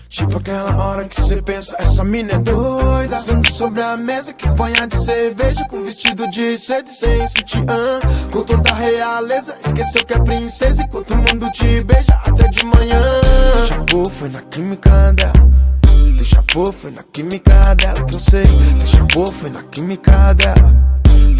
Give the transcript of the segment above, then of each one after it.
Tipo aquela hora que cê pensa, essa mina é doida. Sendo sobre a mesa, quis banhar de cerveja, com vestido de seda e sem sutiã, com toda a realeza, esqueceu que é princesa, enquanto o mundo te beija até de manhã. Chapou, foi na química dela. Chapou, foi na química dela que eu sei. Chapou, foi na química dela.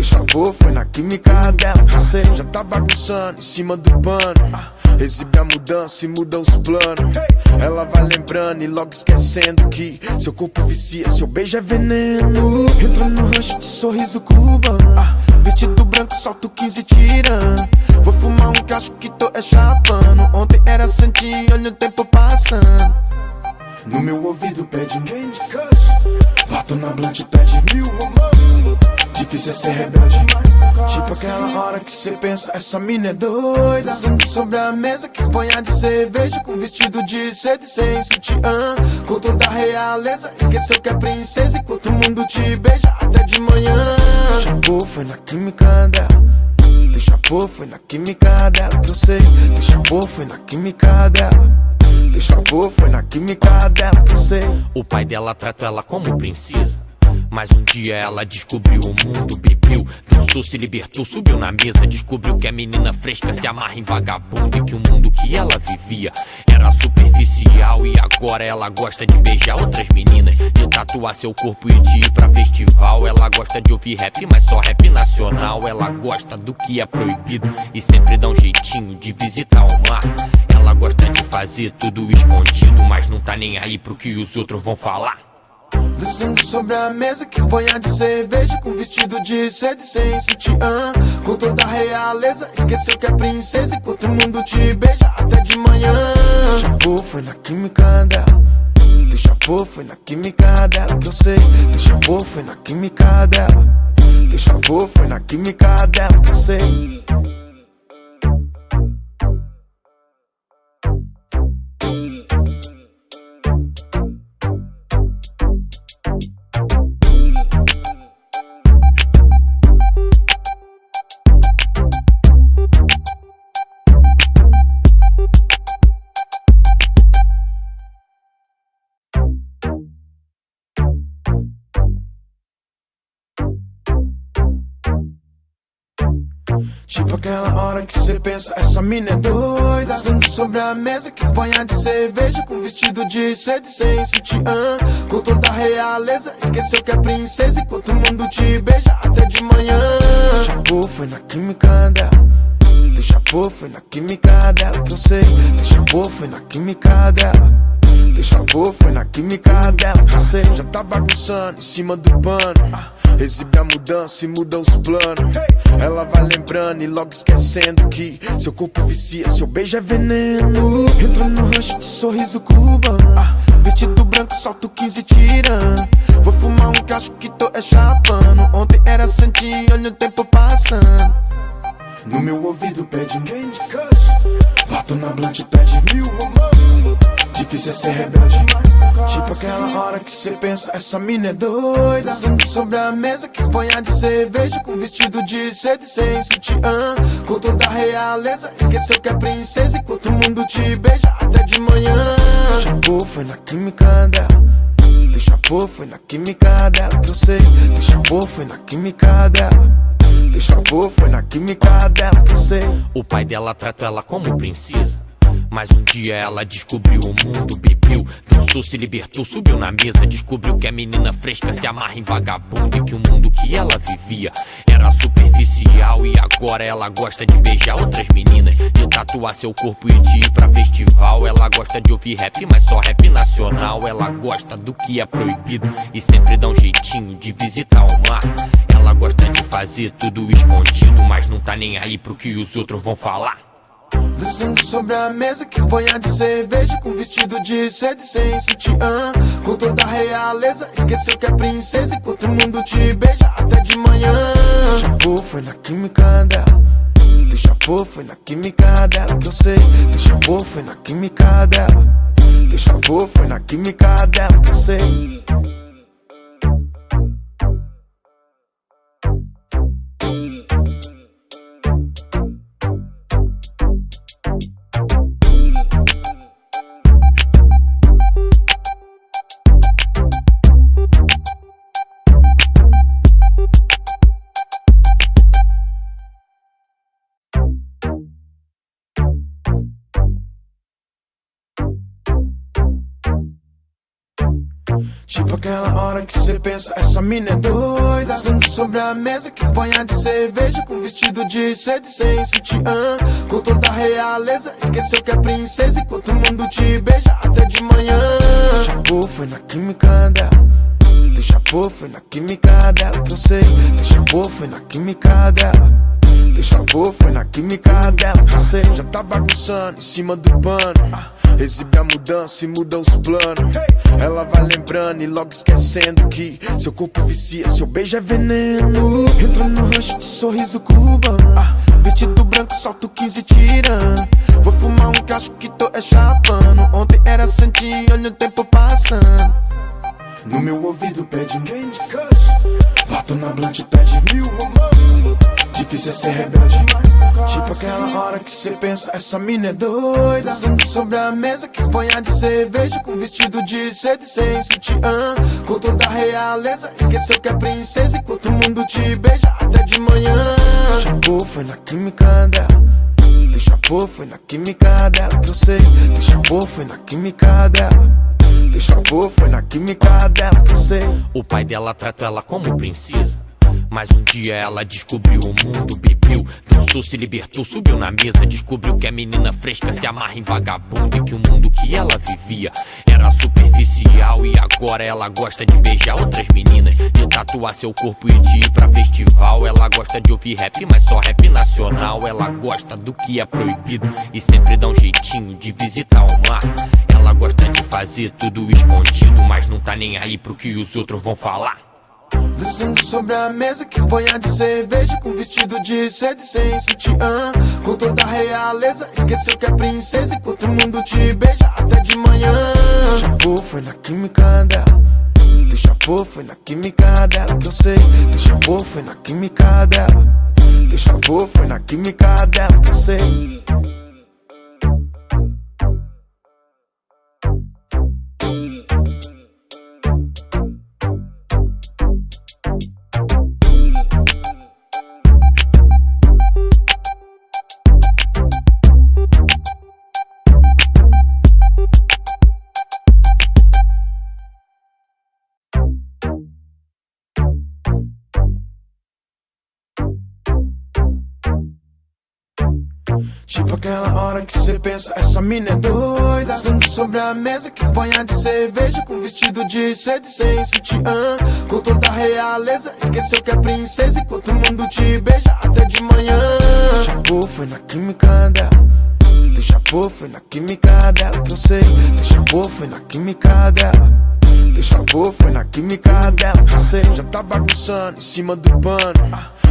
Chapou, foi na química dela que eu sei. Já tá bagunçando em cima do pano, exibe a mudança e muda os planos. Ela vai lembrando e logo esquecendo que seu corpo vicia, seu beijo é veneno. Entra no rush de sorriso cubano, vestido branco, salto 15 tirando. Vou fumar um que acho que tô chapando. Ontem era santinho, olha o tempo passando. No meu ouvido pede um Candy Crush, bato na blunt pede 1000 romances. Difícil é ser rebelde, tipo aquela hora que cê pensa, essa mina é doida. Sendo sobre a mesa, quis banhar de cerveja, com vestido de seda e sem sutiã, com toda a realeza, esqueceu que é princesa, enquanto o mundo te beija até de manhã. Chapou, foi na química dela. Chapou, foi na química dela que eu sei. Chapou, foi na química dela. Chapou, foi na química dela que eu sei. O pai dela trata ela como princesa, mas um dia ela descobriu o mundo, bebeu, dançou, se libertou, subiu na mesa, descobriu que a menina fresca se amarra em vagabundo e que o mundo que ela vivia era superficial. E agora ela gosta de beijar outras meninas, de tatuar seu corpo e de ir pra festival. Ela gosta de ouvir rap, mas só rap nacional. Ela gosta do que é proibido e sempre dá um jeitinho de visitar o mar. Ela gosta de fazer tudo escondido, mas não tá nem aí pro que os outros vão falar. Descendo sobre a mesa, quis banhar de cerveja, com vestido de seda e sem sutiã, com toda a realeza, esqueceu que é princesa, enquanto o mundo te beija até de manhã. Chapou, foi na química dela. Chapou, foi na química dela que eu sei. Chapou, foi na química dela. Chapou, foi na química dela que eu sei. Tipo aquela hora que cê pensa, essa mina é doida. Sendo sobre a mesa, quis banhar de cerveja, com vestido de seda e sem sutiã, com toda a realeza, esqueceu que é princesa, enquanto o mundo te beija até de manhã. Chapou, foi na química dela. Chapou, foi na química dela que eu sei. Chapou, foi na química dela. Chapou, foi na química dela que eu sei. Já tá bagunçando em cima do pano, exibe a mudança e muda os planos. Ela vai lembrando e logo esquecendo que seu corpo vicia, seu beijo é veneno. Entra no rush de sorriso cubano, vestido branco, salto 15 tirando. Vou fumar um que acho que tô chapando. Ontem era santinho, olha o tempo passando. No meu ouvido pede um Candy Crush, bato na blunt pede 1000 romances. Difícil é ser rebelde, tipo aquela hora que cê pensa, essa mina é doida. Sendo sobre a mesa, quis banhar de cerveja, com vestido de seda e sem sutiã, com toda a realeza, esqueceu que é princesa, enquanto o mundo te beija até de manhã. Chapou, foi na química dela. Chapou, foi na química dela que eu sei. Chapou, foi na química dela. Chapou, foi na química dela que eu sei. O pai dela trata ela como princesa, mas um dia ela descobriu o mundo, bebeu, dançou, se libertou, subiu na mesa, descobriu que a menina fresca se amarra em vagabundo e que o mundo que ela vivia era superficial. E agora ela gosta de beijar outras meninas, de tatuar seu corpo e de ir pra festival. Ela gosta de ouvir rap, mas só rap nacional. Ela gosta do que é proibido e sempre dá um jeitinho de visitar o mar. Ela gosta de fazer tudo escondido, mas não tá nem aí pro que os outros vão falar. Descendo sobre a mesa, quis banhar de cerveja, com vestido de seda e sem sutiã, com toda a realeza, esqueceu que é princesa, enquanto o mundo te beija até de manhã. Chapou, foi na química dela. Chapou, foi na química dela que eu sei. Chapou, foi na química dela. Chapou, foi na química dela que eu sei. Tipo aquela hora que cê pensa, essa mina é doida. Sendo sobre a mesa, quis banhar de cerveja, com vestido de seda e sem sutiã, com toda a realeza, esqueceu que é princesa, enquanto o mundo te beija até de manhã. Chapou, foi na química dela. Chapou, foi na química dela que eu sei. Chapou, foi na química dela. Chapou, foi na química dela que eu sei. Já tá bagunçando em cima do pano, exibe a mudança e muda os planos. Ela vai lembrando e logo esquecendo que seu corpo vicia, seu beijo é veneno. Entra no rush de sorriso cubano, vestido branco, salto 15 tirando. Vou fumar um que acho que tô chapando. Ontem era santinho, olha o tempo passando. No meu ouvido pede um Candy Crush, bato na blunt e pede 1000 romances. Difícil é ser rebelde, tipo aquela hora que cê pensa, essa mina é doida. Sendo sobre a mesa, quis banhar de cerveja, com vestido de seda e sem sutiã, com toda a realeza, esqueceu que é princesa, enquanto o mundo te beija até de manhã. Chapou, foi na química dela. Chapou, foi na química dela que eu sei. Chapou, foi na química dela. Chapou, foi na química dela que eu sei. O pai dela trata ela como princesa, mas um dia ela descobriu o mundo, bebeu, dançou, se libertou, subiu na mesa, descobriu que a menina fresca se amarra em vagabundo e que o mundo que ela vivia era superficial. E agora ela gosta de beijar outras meninas, de tatuar seu corpo e de ir pra festival. Ela gosta de ouvir rap, mas só rap nacional. Ela gosta do que é proibido e sempre dá um jeitinho de visitar o mar. Ela gosta de fazer tudo escondido, mas não tá nem aí pro que os outros vão falar. Descendo sobre a mesa, quis banhar de cerveja, com vestido de seda e sem sutiã, com toda a realeza, esqueceu que é princesa, enquanto o mundo te beija até de manhã. Chapou, foi na química dela. Chapou, foi na química dela que eu sei. Chapou, foi na química dela. Chapou, foi na química dela que eu sei. Tipo aquela hora que cê pensa, essa mina é doida. Sendo sobre a mesa, quis banhar de cerveja, com vestido de seda e sem sutiã, com toda a realeza, esqueceu que é princesa, enquanto o mundo te beija até de manhã. Chapou, foi na química dela. Chapou, foi na química dela que eu sei. Chapou, foi na química dela. Chapou, foi na química dela que eu sei. Já tá bagunçando em cima do pano,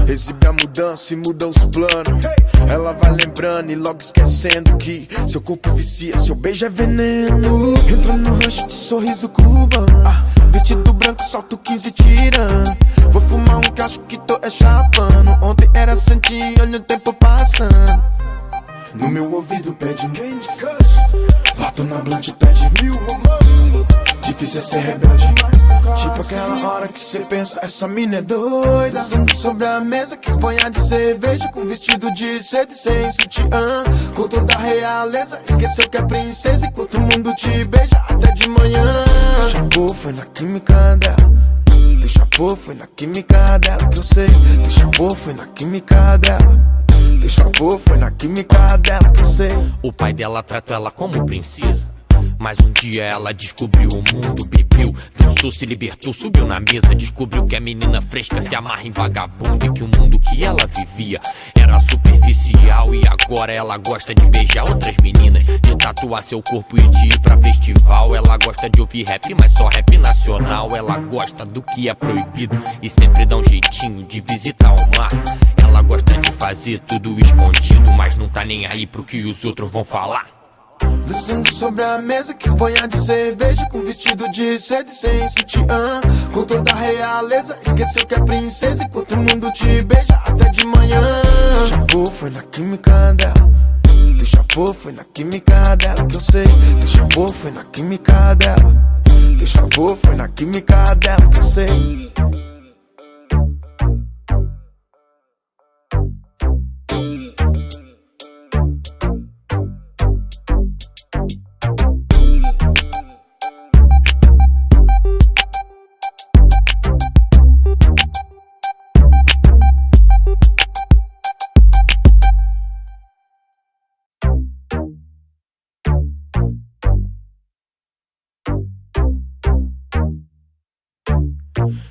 exibe a mudança e muda os planos. Ela vai lembrando e logo esquecendo que seu corpo vicia, seu beijo é veneno. Entra no rush de sorriso cubano, vestido branco, salto 15 tirando. Vou fumar um que acho que tô chapando. Ontem era santinho, olha o tempo passando. No meu ouvido pede um Candy Crush, bato na blunt e pede 1000 romances. Difícil é ser rebelde, tipo aquela hora que cê pensa, essa mina é doida. Sendo sobre a mesa, quis banhar de cerveja, com vestido de seda e sem sutiã, com toda a realeza, esqueceu que é princesa, enquanto o mundo te beija até de manhã. Chapou, foi na química dela. Chapou, foi na química dela que eu sei. Chapou, foi na química dela. Chapou, foi na química dela que eu sei. O pai dela trata ela como princesa, mas um dia ela descobriu o mundo, bebeu, dançou, se libertou, subiu na mesa, descobriu que a menina fresca se amarra em vagabundo e que o mundo que ela vivia era superficial. E agora ela gosta de beijar outras meninas, de tatuar seu corpo e de ir pra festival. Ela gosta de ouvir rap, mas só rap nacional. Ela gosta do que é proibido e sempre dá um jeitinho de visitar o mar. Ela gosta de fazer tudo escondido, mas não tá nem aí pro que os outros vão falar. Descendo sobre a mesa, quis banhar de cerveja, com vestido de seda e sem sutiã, com toda a realeza, esqueceu que é princesa, enquanto o mundo te beija até de manhã. Chapou, foi na química dela. Chapou, foi na química dela que eu sei. Chapou, foi na química dela. Chapou, foi na química dela que eu sei.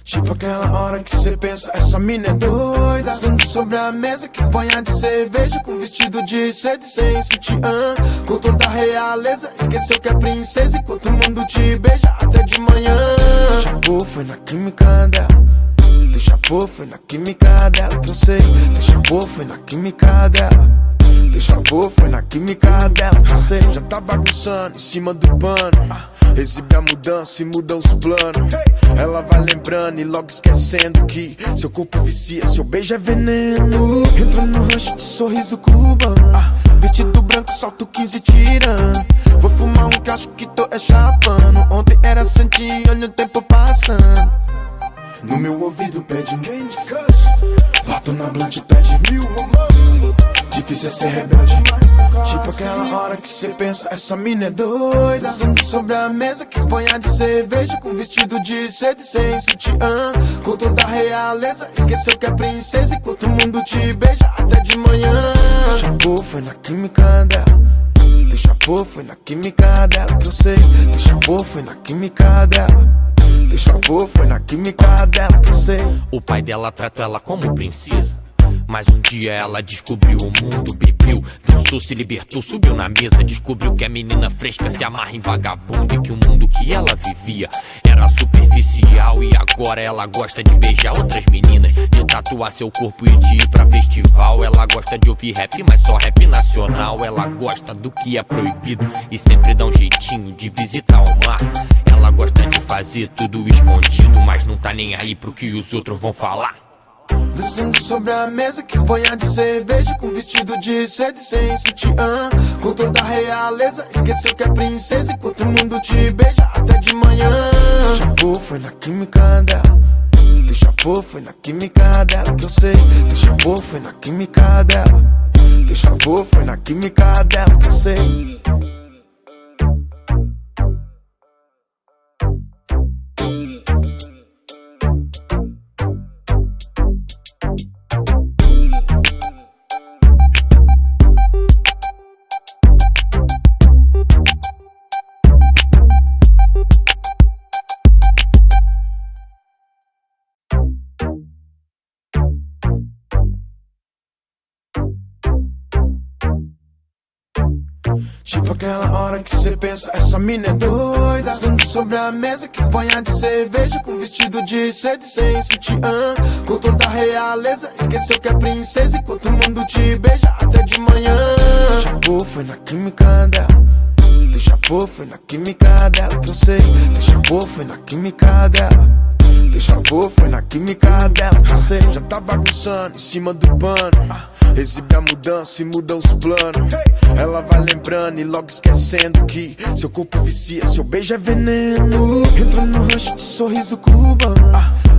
Tipo aquela hora que cê pensa, essa mina é doida. Sendo sobre a mesa, quis banhar de cerveja, com vestido de seda e sem sutiã, com toda a realeza, esqueceu que é princesa enquanto o mundo te beija até de manhã. O chapô foi na química dela, teu chapô foi na química dela, que eu sei. Teu chapô foi na química dela, teu chapô foi na química dela, que eu sei. Já tá bagunçando em cima do pano, exibe a mudança e muda os planos. Ela vai lembrando e logo esquecendo que seu corpo vicia, seu beijo é veneno. Entra no rush de sorriso cubano, vestido branco, salto 15 tirando. Vou fumar um que acho que tô chapando. Ontem era santinho, olha o tempo passando. No meu ouvido pede um Candy Crush, bato na blunt pede 1000 romances. Difícil é ser rebelde, tipo aquela hora que cê pensa, essa mina é doida. Sendo sobre a mesa, quis banhar de cerveja, com vestido de seda e sem sutiã, com toda a realeza, esqueceu que é princesa enquanto o mundo te beija até de manhã. Teu chapô foi na química dela, teu chapô foi na química dela, que eu sei. Teu chapô foi na química dela, teu chapô foi na química dela, que eu sei. O pai dela trata ela como princesa, mas um dia ela descobriu o mundo, bebeu, dançou, se libertou, subiu na mesa, descobriu que a menina fresca se amarra em vagabundo e que o mundo que ela vivia era superficial. E agora ela gosta de beijar outras meninas, de tatuar seu corpo e de ir pra festival. Ela gosta de ouvir rap, mas só rap nacional. Ela gosta do que é proibido e sempre dá um jeitinho de visitar o mar. Ela gosta de fazer tudo escondido, mas não tá nem aí pro que os outros vão falar. Descendo sobre a mesa, quis banhar de cerveja, com vestido de seda e sem sutiã, com toda a realeza, esqueceu que é princesa enquanto o mundo te beija até de manhã. Teu chapô foi na química dela, teu chapô foi na química dela, que eu sei. Teu chapô foi na química dela, teu chapô foi na química dela, que eu sei. Tipo aquela hora que cê pensa, essa mina é doida. Sendo sobre a mesa, quis banhar de cerveja, com vestido de seda e sem sutiã, com toda a realeza, esqueceu que é princesa enquanto o mundo te beija até de manhã. Teu chapô foi na química dela, teu chapô foi na química dela, que eu sei. Teu chapô foi na química dela, teu chapô foi na química dela, que eu sei. Já tá bagunçando em cima do pano, exibe a mudança e muda os planos. Ela vai lembrando e logo esquecendo que seu corpo vicia, seu beijo é veneno. Entra no rush de sorriso cubano,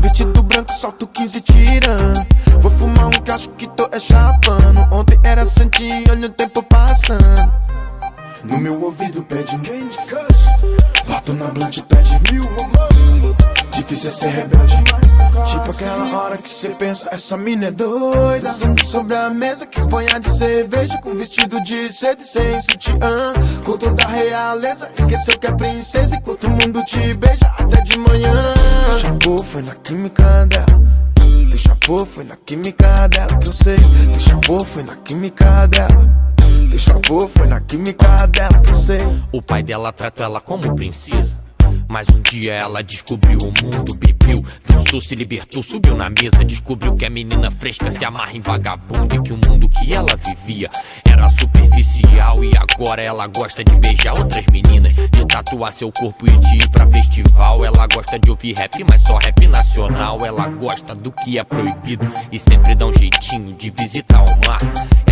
vestido branco, salto 15 tirando. Vou fumar um que acho que tô chapando. Ontem era santinho, olha o tempo passando. No meu ouvido pede um Candy Crush, bato na blunt pede 1000 romances. Difícil é ser rebelde, tipo aquela hora que cê pensa, essa mina é doida. Sendo sobre a mesa, quis banhar de cerveja, com vestido de seda e sem sutiã, com toda a realeza, esqueceu que é princesa enquanto o mundo te beija até de manhã. Teu chapô foi na química dela, teu chapô foi na química dela, que eu sei. Teu chapô foi na química dela, teu chapô foi na química dela, que eu sei. O pai dela trata ela como princesa, mas um dia ela descobriu o mundo, bebeu, dançou, se libertou, subiu na mesa, descobriu que a menina fresca se amarra em vagabundo e que o mundo que ela vivia era superficial. E agora ela gosta de beijar outras meninas, de tatuar seu corpo e de ir pra festival. Ela gosta de ouvir rap, mas só rap nacional. Ela gosta do que é proibido e sempre dá um jeitinho de visitar o mar.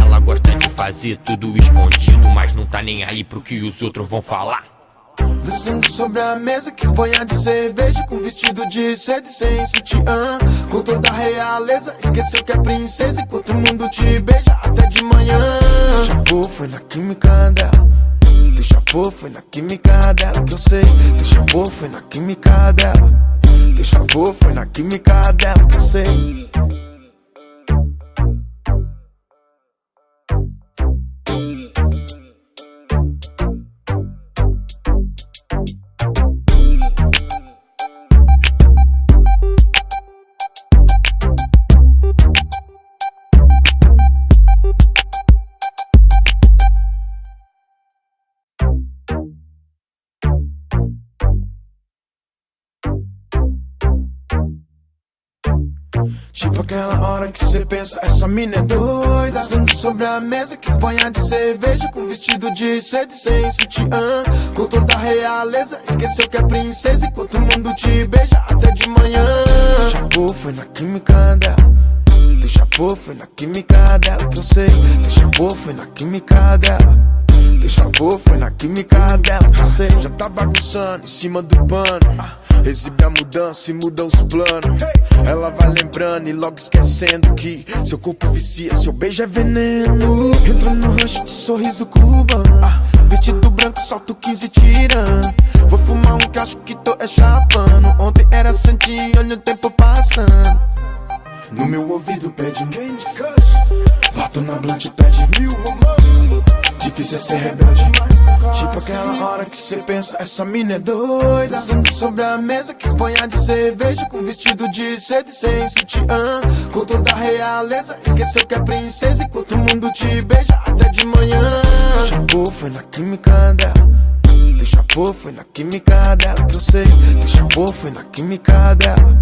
Ela gosta de fazer tudo escondido, mas não tá nem aí pro que os outros vão falar. Descendo sobre a mesa, quis banhar de cerveja, com vestido de seda e sem sutiã, com toda a realeza, esqueceu que é princesa enquanto o mundo te beija até de manhã. Teu chapô foi na química dela, teu chapô foi na química dela, que eu sei. Teu chapô foi na química dela, teu chapô foi na química dela, que eu sei. Tipo aquela hora que cê pensa, essa mina é doida. Sendo sobre a mesa, quis banhar de cerveja, com vestido de seda e sem sutiã. Com toda a realeza, esqueceu que é princesa, enquanto o mundo te beija até de manhã. Teu chapô foi na química dela, teu chapô foi na química dela, que eu sei. Teu chapô foi na química dela, teu chapô foi na química dela, que eu sei. Já tá bagunçando em cima do pano, exibe a mudança e muda os planos. Ela vai lembrando e logo esquecendo que seu corpo vicia, seu beijo é veneno. Entro no rush de sorriso cubano, vestido branco, salto 15 tirando. Vou fumar um cacho que tô chapando. Ontem era santinho, olha o tempo passando. No meu ouvido pede um Candy Crush, bato na blunt e pede 1000 romances. Difícil é ser rebelde, tipo aquela hora que cê pensa, essa mina é doida. Sendo sobre a mesa, quis banhar de cerveja, com vestido de seda e sem sutiã. Com toda a realeza, esqueceu que é princesa, enquanto o mundo te beija até de manhã. Teu chapô foi na química dela, teu chapô foi na química dela, que eu sei. Teu chapô foi na química dela,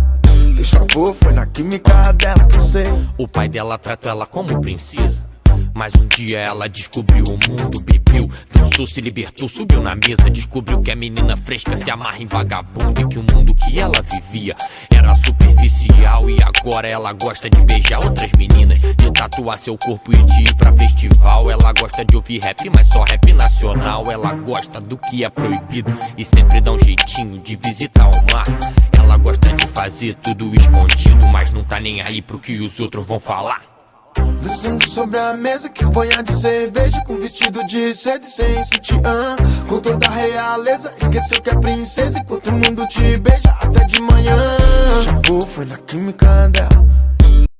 teu chapô foi na química dela, que eu sei. O pai dela trata ela como princesa, mas um dia ela descobriu o mundo, bebeu, dançou, se libertou, subiu na mesa. Descobriu que a menina fresca se amarra em vagabundo e que o mundo que ela vivia era superficial. E agora ela gosta de beijar outras meninas, de tatuar seu corpo e de ir pra festival. Ela gosta de ouvir rap, mas só rap nacional. Ela gosta do que é proibido e sempre dá um jeitinho de visitar o mar. Ela gosta de fazer tudo escondido, mas não tá nem aí pro que os outros vão falar. Descendo sobre a mesa, quis banhar de cerveja, com vestido de seda e sem sutiã. Com toda a realeza, esqueceu que é princesa, enquanto o mundo te beija até de manhã. Teu chapô foi na química dela,